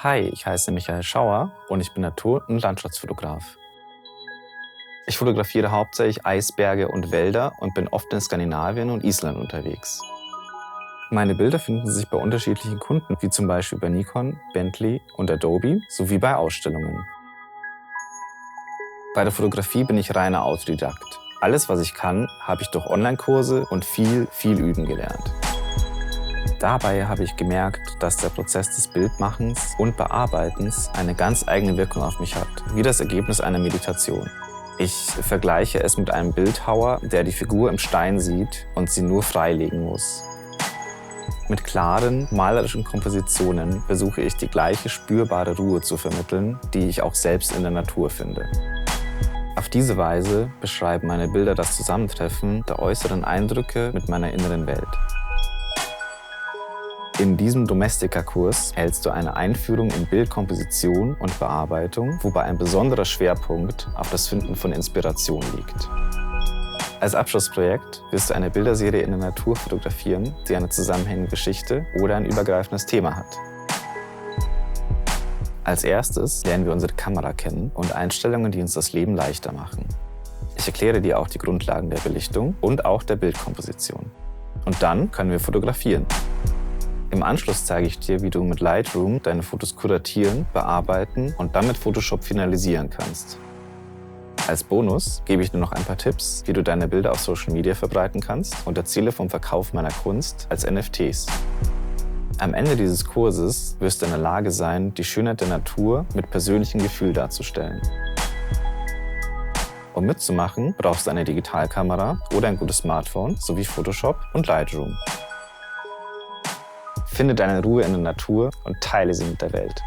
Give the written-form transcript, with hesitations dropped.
Hi, ich heiße Michael Schauer und ich bin Natur- und Landschaftsfotograf. Ich fotografiere hauptsächlich Eisberge und Wälder und bin oft in Skandinavien und Island unterwegs. Meine Bilder finden sich bei unterschiedlichen Kunden, wie zum Beispiel bei Nikon, Bentley und Adobe, sowie bei Ausstellungen. Bei der Fotografie bin ich reiner Autodidakt. Alles, was ich kann, habe ich durch Online-Kurse und viel Üben gelernt. Dabei habe ich gemerkt, dass der Prozess des Bildmachens und Bearbeitens eine ganz eigene Wirkung auf mich hat, wie das Ergebnis einer Meditation. Ich vergleiche es mit einem Bildhauer, der die Figur im Stein sieht und sie nur freilegen muss. Mit klaren, malerischen Kompositionen versuche ich, die gleiche spürbare Ruhe zu vermitteln, die ich auch selbst in der Natur finde. Auf diese Weise beschreiben meine Bilder das Zusammentreffen der äußeren Eindrücke mit meiner inneren Welt. In diesem Domestika-Kurs erhältst du eine Einführung in Bildkomposition und Bearbeitung, wobei ein besonderer Schwerpunkt auf das Finden von Inspiration liegt. Als Abschlussprojekt wirst du eine Bilderserie in der Natur fotografieren, die eine zusammenhängende Geschichte oder ein übergreifendes Thema hat. Als erstes lernen wir unsere Kamera kennen und Einstellungen, die uns das Leben leichter machen. Ich erkläre dir auch die Grundlagen der Belichtung und auch der Bildkomposition. Und dann können wir fotografieren. Im Anschluss zeige ich dir, wie du mit Lightroom deine Fotos kuratieren, bearbeiten und dann mit Photoshop finalisieren kannst. Als Bonus gebe ich dir noch ein paar Tipps, wie du deine Bilder auf Social Media verbreiten kannst und erzähle vom Verkauf meiner Kunst als NFTs. Am Ende dieses Kurses wirst du in der Lage sein, die Schönheit der Natur mit persönlichem Gefühl darzustellen. Um mitzumachen, brauchst du eine Digitalkamera oder ein gutes Smartphone sowie Photoshop und Lightroom. Finde deine Ruhe in der Natur und teile sie mit der Welt.